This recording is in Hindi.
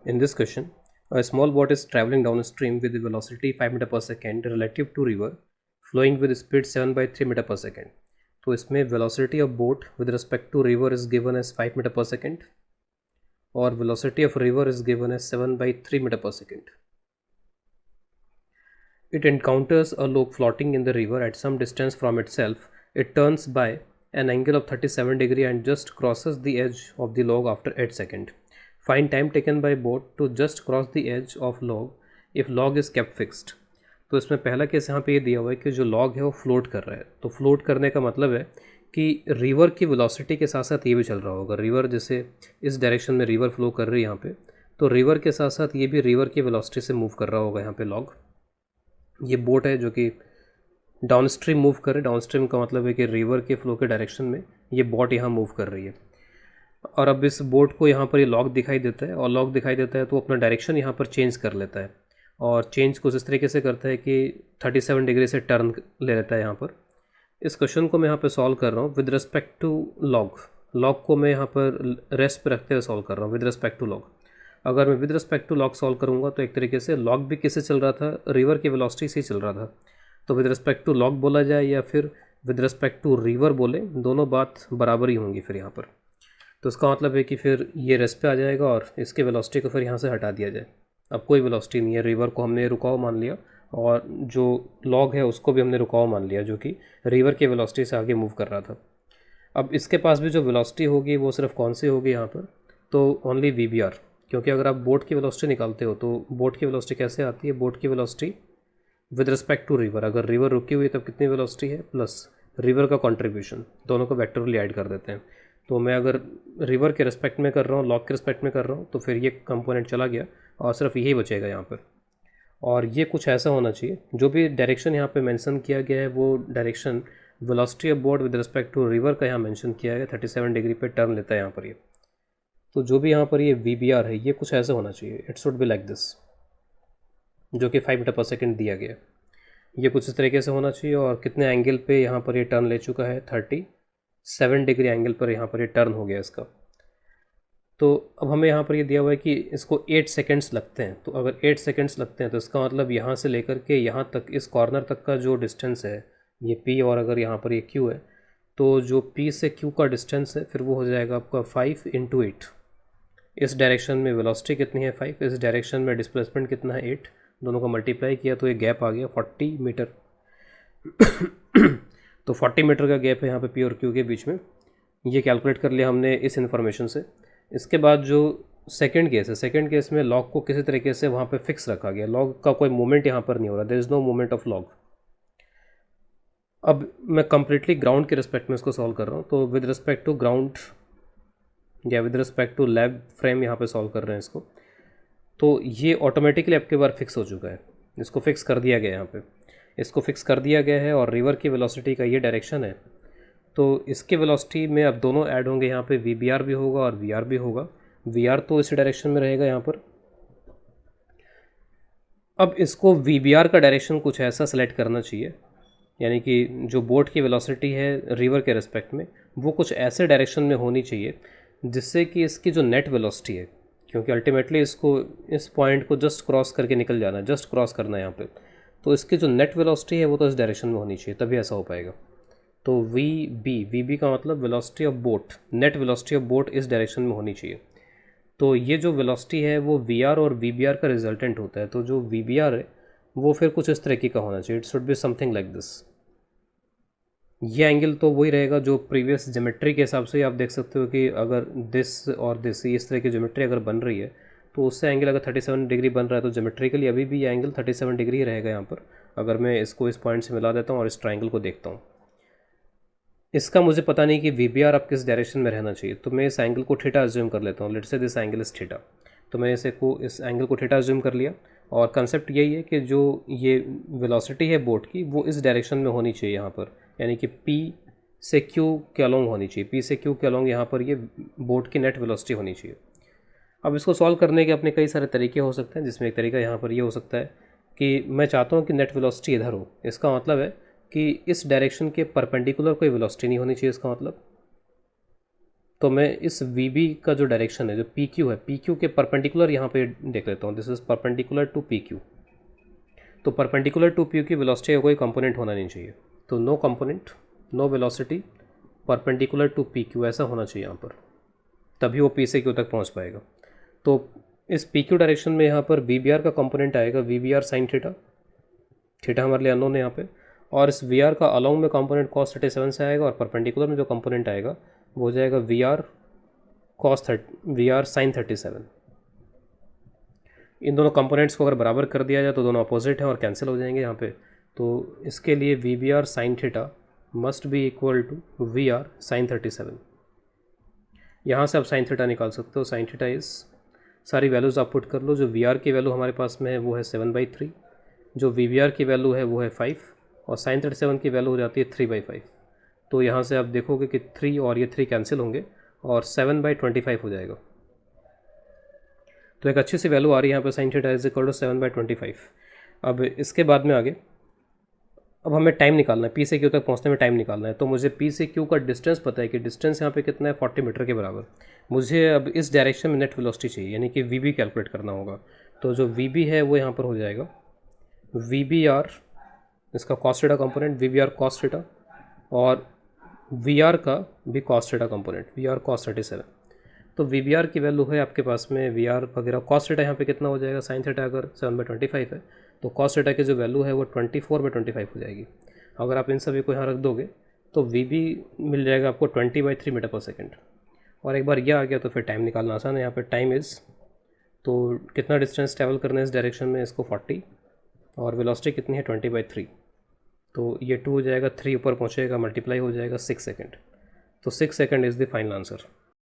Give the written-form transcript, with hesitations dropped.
In this question, a small boat is traveling downstream with a velocity 5 meter per second relative to river flowing with speed 7 by 3 meter per second. तो इसमें velocity of boat with respect to river is given as 5 meter per second और velocity of river is given as 7 by 3 meter per second. It encounters a log floating in the river at some distance from itself. It turns by an angle of 37 degree and just crosses the edge of the log after 8 seconds. Find time taken by boat to just cross the edge of log if log is kept fixed. तो इसमें पहला केस यहाँ पे ये दिया हुआ है कि जो लॉग है वो फ्लोट कर रहा है. तो फ्लोट करने का मतलब है कि रिवर की वेलोसिटी के साथ साथ ये भी चल रहा होगा. रिवर जैसे इस डायरेक्शन में रिवर फ्लो कर रही है यहाँ पे, तो रिवर के साथ साथ ये भी रिवर की वेलोसिटी से मूव कर रहा होगा यहाँ पे लॉग. ये बोट है जो कि डाउन स्ट्रीम मूव कर रही है. डाउन स्ट्रीम का मतलब है कि रिवर के फ्लो के डायरेक्शन में ये बोट यहाँ मूव कर रही है. और अब इस बोट को यहाँ पर ये लॉग दिखाई देता है और लॉग दिखाई देता है तो अपना डायरेक्शन यहाँ पर चेंज कर लेता है. और चेंज कुछ इस तरीके से करता है कि 37 डिग्री से टर्न ले लेता है यहाँ पर. इस क्वेश्चन को मैं यहाँ पर सॉल्व कर रहा हूँ with respect to log. Log को मैं यहाँ पर रेस्ट पे रखते हुए सॉल्व कर रहा हूँ विद रिस्पेक्ट टू लॉग. अगर मैं with respect to log solve करूँगा तो एक तरीके से लॉग भी किससे चल रहा था, रिवर की वेलोसिटी से ही चल रहा था. तो विद रिस्पेक्ट टू लॉग बोला जाए या फिर विद रिस्पेक्ट टू रिवर बोले, दोनों बात बराबर ही होंगी फिर यहाँ पर. तो इसका मतलब है कि फिर ये रेस्ट पे आ जाएगा और इसके वेलोसिटी को फिर यहाँ से हटा दिया जाए. अब कोई वेलोसिटी नहीं है. रिवर को हमने रुकाव मान लिया और जो लॉग है उसको भी हमने रुकाव मान लिया जो कि रिवर के वेलोसिटी से आगे मूव कर रहा था. अब इसके पास भी जो वेलोसिटी होगी वो सिर्फ कौन सी होगी यहाँ पर, तो ओनली VBR. क्योंकि अगर आप बोट की वेलोसिटी निकालते हो तो बोट की वेलोसिटी कैसे आती है, बोट की velocity with respect to river. अगर रिवर रुकी हुई है तब कितनी वेलोसिटी है प्लस रिवर का कंट्रीब्यूशन, दोनों को वेक्टरली ऐड कर देते हैं. तो मैं अगर रिवर के रिस्पेक्ट में कर रहा हूँ, लॉग के रिस्पेक्ट में कर रहा हूँ, तो फिर ये कंपोनेंट चला गया और सिर्फ यही बचेगा यहाँ पर. और ये कुछ ऐसा होना चाहिए, जो भी डायरेक्शन यहाँ पे मेंशन किया गया है वो direction velocity of boat with respect to river का यहाँ मेंशन किया गया. 37 डिग्री पे टर्न लेता है यहाँ पर ये. तो जो भी यहाँ पर ये VBR है ये कुछ ऐसा होना चाहिए. It should be like this, जो कि 5 मीटर पर सेकेंड दिया गया. ये कुछ इस तरीके से होना चाहिए. और कितने एंगल पे यहाँ पर ये टर्न ले चुका है, 37 डिग्री एंगल पर यहाँ पर ये टर्न हो गया इसका. तो अब हमें यहाँ पर ये दिया हुआ है कि इसको 8 सेकेंड्स लगते हैं. तो अगर 8 सेकेंड्स लगते हैं तो इसका मतलब यहाँ से लेकर के यहाँ तक, इस कॉर्नर तक का जो डिस्टेंस है ये P, और अगर यहाँ पर ये Q है तो जो P से Q का डिस्टेंस है फिर वो हो जाएगा आपका 5 × 8. इस डायरेक्शन में वेलोसिटी कितनी है 5, इस डायरेक्शन में डिस्प्लेसमेंट कितना है 8, दोनों का मल्टीप्लाई किया तो ये गैप आ गया 40 मीटर. तो 40 मीटर का गैप है यहाँ पे P और Q के बीच में. ये कैलकुलेट कर लिया हमने इस इन्फॉर्मेशन से. इसके बाद जो सेकंड केस है, सेकंड केस में लॉग को किसी तरीके से वहाँ पे फिक्स रखा गया. लॉग का कोई मूवमेंट यहाँ पर नहीं हो रहा, there is no movement of log. अब मैं कंप्लीटली ग्राउंड के रिस्पेक्ट में इसको सॉल्व कर रहा हूँ. तो विद रिस्पेक्ट टू ग्राउंड या with respect to lab frame यहाँ पे सॉल्व कर रहे हैं इसको. तो ये ऑटोमेटिकली आपके बार फिक्स हो चुका है. इसको फिक्स कर दिया गया यहाँ पे, इसको फिक्स कर दिया गया है. और रिवर की वेलोसिटी का ये डायरेक्शन है तो इसके वेलोसिटी में अब दोनों ऐड होंगे. यहाँ पे VBR भी होगा और VR भी होगा. VR तो इस डायरेक्शन में रहेगा यहाँ पर. अब इसको VBR का डायरेक्शन कुछ ऐसा सेलेक्ट करना चाहिए, यानी कि जो बोट की वेलोसिटी है रिवर के रिस्पेक्ट में वो कुछ ऐसे डायरेक्शन में होनी चाहिए जिससे कि इसकी जो नेट वेलोसिटी है, क्योंकि अल्टीमेटली इसको इस पॉइंट को जस्ट क्रॉस करके निकल जाना है, जस्ट क्रॉस करना है यहाँ पे. तो इसकी जो नेट वेलोसिटी है वो तो इस डायरेक्शन में होनी चाहिए, तभी ऐसा हो पाएगा. तो VB का मतलब velocity of boat, net velocity of boat इस डायरेक्शन में होनी चाहिए. तो ये जो वेलोसिटी है वो VR और VBR का रिजल्टेंट होता है. तो जो VBR है वो फिर कुछ इस तरीके का होना चाहिए. It should be something like this. ये एंगल तो वही रहेगा जो प्रीवियस ज्योमेट्री के हिसाब से आप देख सकते हो कि अगर दिस और दिस इस तरह की ज्योमेट्री अगर बन रही है तो उससे एंगल अगर 37 डिग्री बन रहा है तो ज्योमेट्रिकली अभी भी ये एंगल 37 डिग्री ही रहेगा यहाँ पर. अगर मैं इसको इस पॉइंट से मिला देता हूँ और इस ट्राइंगल को देखता हूँ, इसका मुझे पता नहीं कि VBR अब किस डायरेक्शन में रहना चाहिए. तो मैं इस एंगल को थीटा अज्यूम कर लेता हूँ. Let's say this angle is theta. तो मैं इस एंगल को थीटा अज्यूम कर लिया. और कंसेप्ट यही है कि जो ये वेलोसिटी है बोट की वो इस डायरेक्शन में होनी चाहिए यहाँ पर, यानी कि P से Q के अलोंग होनी चाहिए. P से Q के अलोंग यहाँ पर ये बोट की नेट वेलोसिटी होनी चाहिए. अब इसको सॉल्व करने के अपने कई सारे तरीके हो सकते हैं, जिसमें एक तरीका यहाँ पर ये हो सकता है कि मैं चाहता हूँ कि नेट वेलोसिटी इधर हो. इसका मतलब है कि इस डायरेक्शन के परपेंडिकुलर कोई वेलोसिटी नहीं होनी चाहिए. इसका मतलब तो मैं इस वी बी का जो डायरेक्शन है, जो पी क्यू है, पी क्यू के परपेंडिकुलर यहाँ पे देख लेता हूँ। This is perpendicular to P Q. तो परपेंडिकुलर टू पी क्यू की वेलोसिटी का कोई कंपोनेंट होना नहीं चाहिए। तो no component, no velocity, perpendicular to P Q, ऐसा होना चाहिए यहाँ पर, तभी वो पी से क्यू तक पहुँच पाएगा। तो इस पी क्यू डायरेक्शन में यहाँ पर वी बी आर का कंपोनेंट आएगा, V B R sine theta, theta हमारे लिए अननोन है यहाँ पे। और इस वी आर का अलॉन्ग में कंपोनेंट कॉस 37 से आएगा, और परपेंडिकुलर में जो कंपोनेंट आएगा वो हो जाएगा V R V R sine 37। इन दोनों कंपोनेंट्स को अगर बराबर कर दिया जाए तो दोनों अपोजिट हैं और कैंसिल हो जाएंगे यहाँ पे। तो इसके लिए V B R sine theta must be equal to V R sine 37। यहाँ से आप साइन थीटा निकाल सकते हो। साइन थीटा इस सारी वैल्यूज़ आप पुट कर लो। जो वी आर की वैल्यू हमारे पास में है वो है 7/3, जो वी बी आर की वैल्यू है वो है 5, और साइन 37 की वैल्यू हो जाती है 3/5। तो यहाँ से आप देखोगे कि 3 और ये 3 कैंसिल होंगे और 7/25 हो जाएगा। तो एक अच्छी सी वैल्यू आ रही है यहाँ पे, sine theta is equal to 7/25। अब इसके बाद में आगे अब हमें टाइम निकालना है, पी से क्यू तक पहुँचने में टाइम निकालना है। तो मुझे पी से क्यू का डिस्टेंस पता है कि डिस्टेंस यहाँ पे कितना है, 40 मीटर के बराबर। मुझे अब इस डायरेक्शन में नेट वेलोसिटी चाहिए, यानी कि वी बी कैलकुलेट करना होगा। तो जो वी बी है वो यहाँ पर हो जाएगा वी बी आर, इसका cos theta component V B R cos theta, और वी आर का भी cos theta component V R cos 37। तो वी बी आर की वैल्यू है आपके पास में वी आर वगैरह, कॉस थीटा यहाँ पे कितना हो जाएगा, साइन थीटा अगर 7/25 है तो कॉस थीटा की जो वैल्यू है वो 24/25 हो जाएगी। अगर आप इन सभी को यहाँ रख दोगे तो वी बी मिल जाएगा आपको 20/3 मीटर पर सेकेंड। और एक बार ये आ गया तो फिर टाइम निकालना आसान है। यहाँ पर टाइम इज़, तो कितना डिस्टेंस ट्रैवल करना है इस डायरेक्शन में, इसको 40, और वेलोसिटी कितनी है 20/3। तो ये 2 हो जाएगा, 3 ऊपर पहुँचेगा, मल्टीप्लाई हो जाएगा 6 सेकेंड। तो 6 second is the final answer.